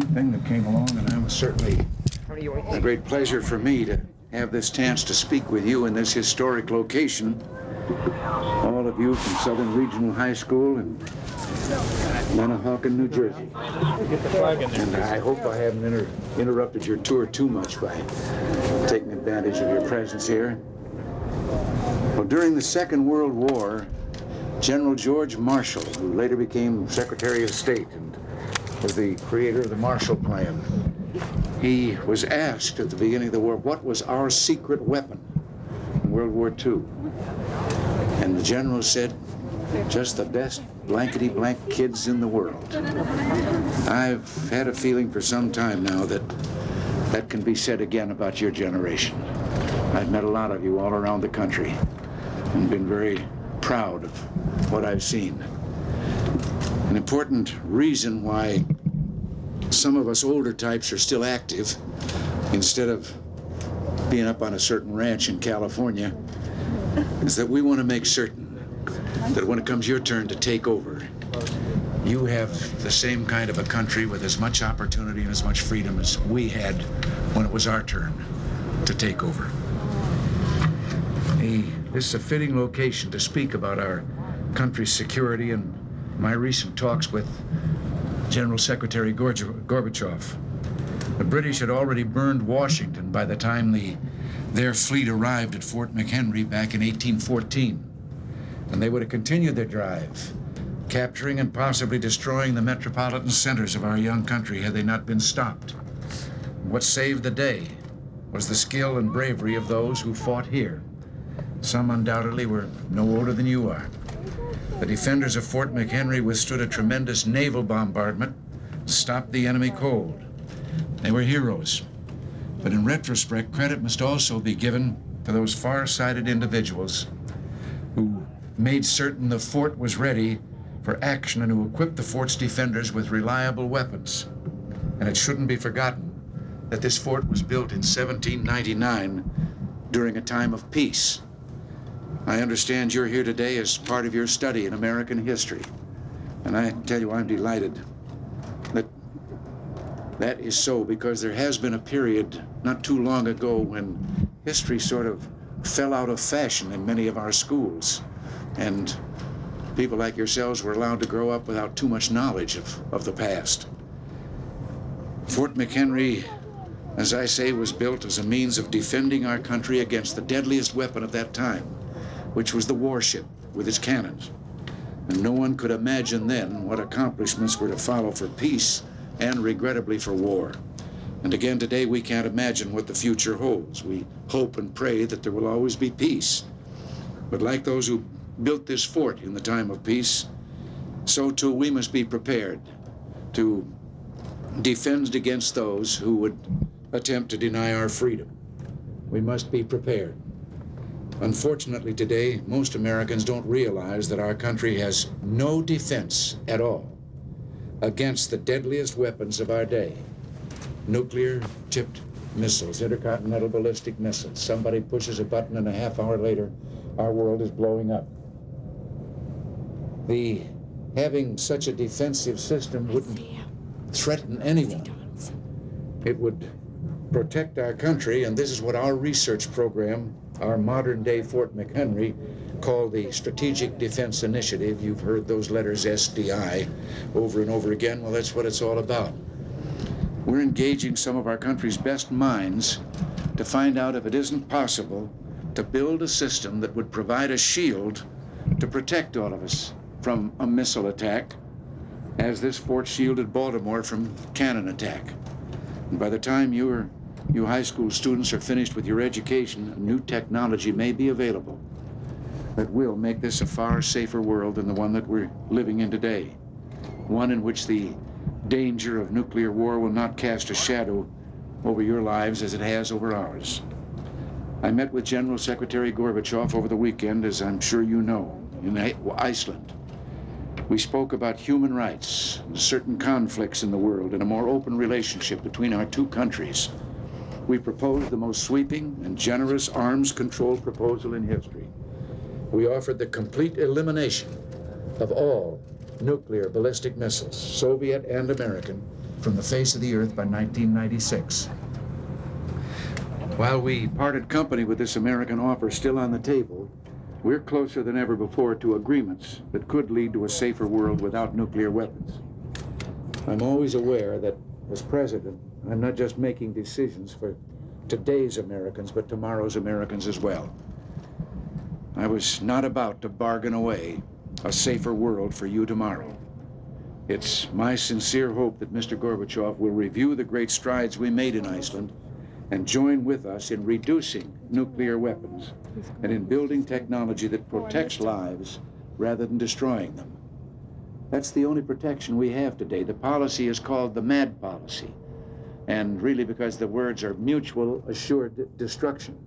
thing that came along, and it was certainly a great pleasure for me to have this chance to speak with you in this historic location. All of you from Southern Regional High School in Manahawkin, New Jersey. And I hope I haven't interrupted your tour too much by taking advantage of your presence here. Well, during the Second World War, General George Marshall, who later became Secretary of State and was the creator of the Marshall Plan, he was asked at the beginning of the war, what was our secret weapon in World War II? And the general said, just the best blankety-blank kids in the world. I've had a feeling for some time now that that can be said again about your generation. I've met a lot of you all around the country and been very proud of what I've seen. An important reason why some of us older types are still active instead of being up on a certain ranch in California is that we want to make certain that when it comes your turn to take over, you have the same kind of a country with as much opportunity and as much freedom as we had when it was our turn to take over. This is a fitting location to speak about our country's security and my recent talks with General Secretary Gorbachev. The British had already burned Washington by the time their fleet arrived at Fort McHenry back in 1814. And they would have continued their drive, capturing and possibly destroying the metropolitan centers of our young country had they not been stopped. What saved the day was the skill and bravery of those who fought here. Some undoubtedly were no older than you are. The defenders of Fort McHenry withstood a tremendous naval bombardment, stopped the enemy cold. They were heroes. But in retrospect, credit must also be given to those far-sighted individuals who made certain the fort was ready for action and who equipped the fort's defenders with reliable weapons. And it shouldn't be forgotten that this fort was built in 1799 during a time of peace. I understand you're here today as part of your study in American history. And I tell you, I'm delighted that is so, because there has been a period not too long ago when history sort of fell out of fashion in many of our schools. And people like yourselves were allowed to grow up without too much knowledge of the past. Fort McHenry, as I say, was built as a means of defending our country against the deadliest weapon of that time, which was the warship with its cannons. And no one could imagine then what accomplishments were to follow for peace and regrettably for war. And again today we can't imagine what the future holds. We hope and pray that there will always be peace. But like those who built this fort in the time of peace, so too we must be prepared to defend against those who would attempt to deny our freedom. We must be prepared. Unfortunately today, most Americans don't realize that our country has no defense at all against the deadliest weapons of our day. Nuclear-tipped missiles, intercontinental ballistic missiles. Somebody pushes a button and a half hour later, our world is blowing up. Having such a defensive system wouldn't threaten anyone. It would protect our country, and this is what our research program, our modern-day Fort McHenry, called the Strategic Defense Initiative. You've heard those letters SDI over and over again. Well, that's what it's all about. We're engaging some of our country's best minds to find out if it isn't possible to build a system that would provide a shield to protect all of us from a missile attack, as this fort shielded Baltimore from cannon attack. And by the time you high school students are finished with your education, new technology may be available that will make this a far safer world than the one that we're living in today. One in which the danger of nuclear war will not cast a shadow over your lives as it has over ours. I met with General Secretary Gorbachev over the weekend, as I'm sure you know, in Iceland. We spoke about human rights, certain conflicts in the world, and a more open relationship between our two countries. We proposed the most sweeping and generous arms control proposal in history. We offered the complete elimination of all nuclear ballistic missiles, Soviet and American, from the face of the earth by 1996. While we parted company with this American offer still on the table, we're closer than ever before to agreements that could lead to a safer world without nuclear weapons. I'm always aware that, as president, I'm not just making decisions for today's Americans, but tomorrow's Americans as well. I was not about to bargain away a safer world for you tomorrow. It's my sincere hope that Mr. Gorbachev will review the great strides we made in Iceland and join with us in reducing nuclear weapons and in building technology that protects lives rather than destroying them. That's the only protection we have today. The policy is called the MAD policy, and really because the words are mutual assured destruction.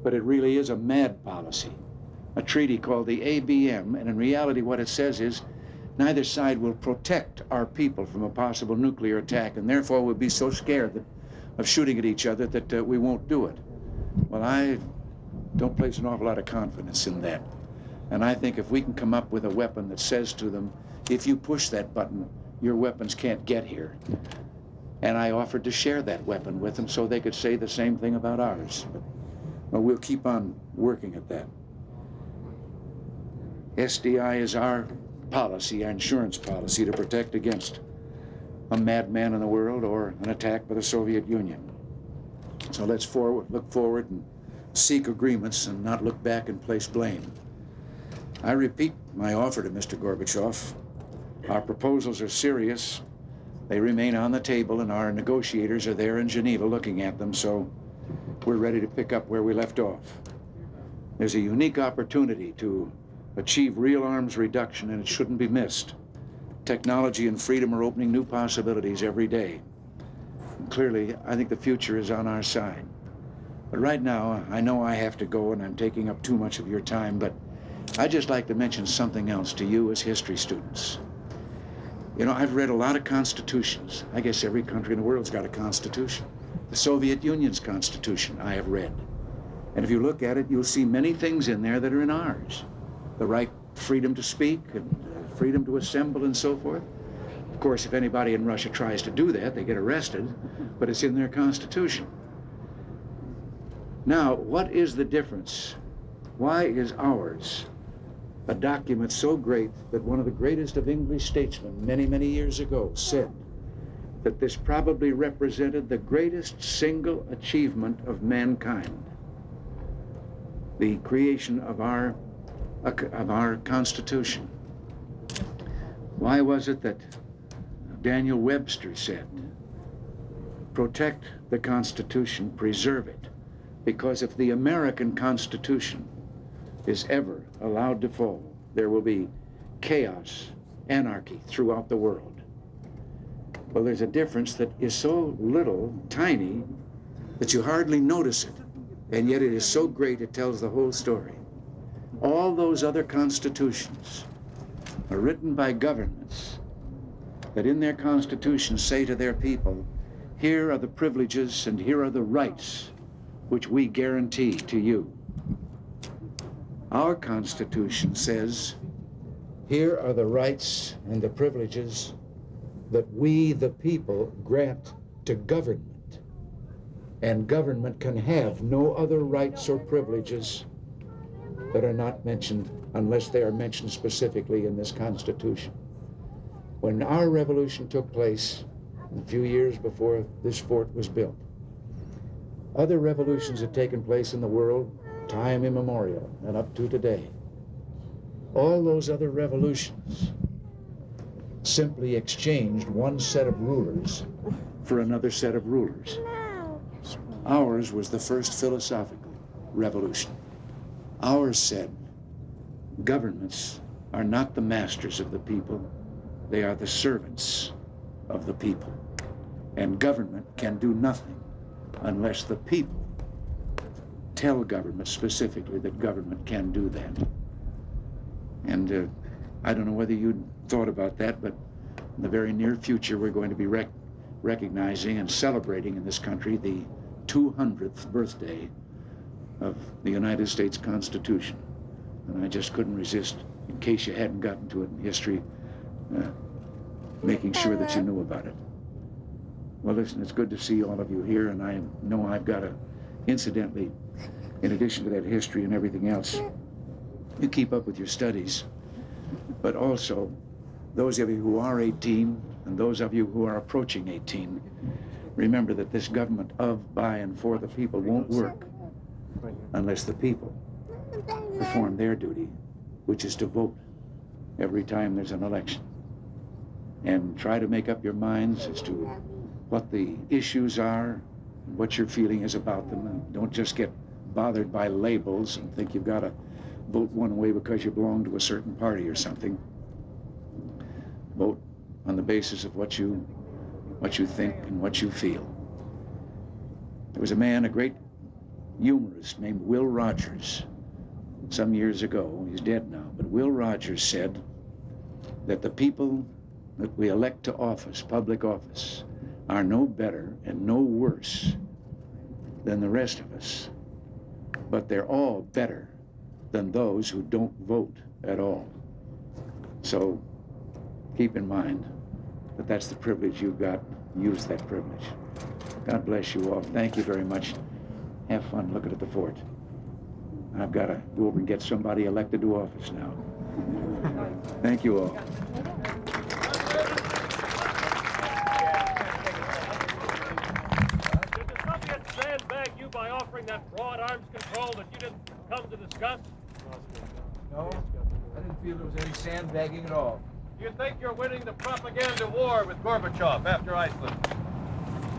But it really is a MAD policy, a treaty called the ABM, and in reality what it says is neither side will protect our people from a possible nuclear attack, and therefore we'll be so scared of shooting at each other that we won't do it. Well, I don't place an awful lot of confidence in that. And I think if we can come up with a weapon that says to them, if you push that button, your weapons can't get here. And I offered to share that weapon with them so they could say the same thing about ours. Well, we'll keep on working at that. SDI is our policy, our insurance policy, to protect against a madman in the world or an attack by the Soviet Union. So let's look forward and seek agreements and not look back and place blame. I repeat my offer to Mr. Gorbachev. Our proposals are serious. They remain on the table, and our negotiators are there in Geneva looking at them, so we're ready to pick up where we left off. There's a unique opportunity to achieve real arms reduction, and it shouldn't be missed. Technology and freedom are opening new possibilities every day. And clearly, I think the future is on our side. But right now, I know I have to go and I'm taking up too much of your time, but I'd just like to mention something else to you as history students. You know, I've read a lot of constitutions. I guess every country in the world's got a constitution. The Soviet Union's constitution I have read. And if you look at it, you'll see many things in there that are in ours. The right freedom to speak and freedom to assemble and so forth. Of course, if anybody in Russia tries to do that, they get arrested, but it's in their constitution. Now, what is the difference? Why is ours a document so great that one of the greatest of English statesmen many, many years ago said that this probably represented the greatest single achievement of mankind, the creation of our Constitution? Why was it that Daniel Webster said, protect the Constitution, preserve it? Because if the American Constitution is ever allowed to fall, there will be chaos, anarchy throughout the world. Well, there's a difference that is so little, tiny, that you hardly notice it, and yet it is so great it tells the whole story. All those other constitutions are written by governments that in their constitutions say to their people, here are the privileges and here are the rights which we guarantee to you. Our Constitution says, here are the rights and the privileges that we, the people, grant to government. And government can have no other rights or privileges that are not mentioned unless they are mentioned specifically in this Constitution. When our revolution took place, a few years before this fort was built, other revolutions had taken place in the world, time immemorial, and up to today. All those other revolutions simply exchanged one set of rulers for another set of rulers. Ours was the first philosophical revolution. Ours said, governments are not the masters of the people, they are the servants of the people. And government can do nothing unless the people tell government specifically that government can do that. And I don't know whether you'd thought about that, but in the very near future, we're going to be recognizing and celebrating in this country the 200th birthday of the United States Constitution. And I just couldn't resist, in case you hadn't gotten to it in history, making sure that you knew about it. Well, listen, it's good to see all of you here, and I know I've got to, incidentally, in addition to that history and everything else, you keep up with your studies, but also those of you who are 18 and those of you who are approaching 18, remember that this government of, by, and for the people won't work unless the people perform their duty, which is to vote every time there's an election. And try to make up your minds as to what the issues are, what your feeling is about them, and don't just get bothered by labels and think you've got to vote one way because you belong to a certain party or something. Vote on the basis of what you think and what you feel. There was a man, a great humorist named Will Rogers, some years ago. He's dead now, but Will Rogers said that the people that we elect to office, public office, are no better and no worse than the rest of us, but they're all better than those who don't vote at all. So keep in mind that that's the privilege you've got. Use that privilege. God bless you all. Thank you very much. Have fun looking at the fort. I've got to go over and get somebody elected to office now. Thank you all. Did the Soviets sandbag you by offering that broad arms control that you didn't come to discuss? No, I didn't feel there was any sandbagging at all. Do you think you're winning the propaganda war with Gorbachev after Iceland?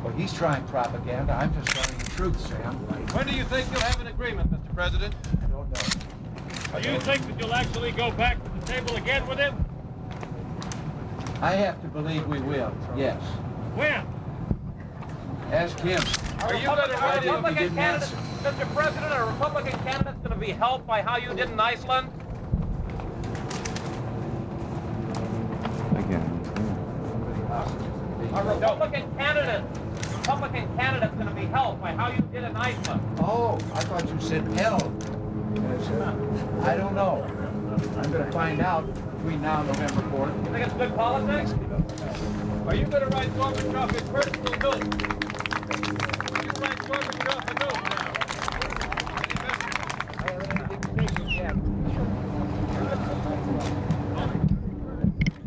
Well, he's trying propaganda. I'm just telling the truth, Sam. When do you think you'll have an agreement, Mr. President? I don't know. Do you think that you'll actually go back to the table again with him? I have to believe we will, yes. When? Ask him. Are you going to I didn't- he Republican didn't candidates, answer. Mr. President, are Republican candidates going to be helped by how you did in Iceland? Are Republican candidates going to be helped by how you did in Iceland? Oh, I thought you said hell. I don't know. I'm going to find out between now and November 4th. You think it's good politics? Are you going to write Gorbachev his personal note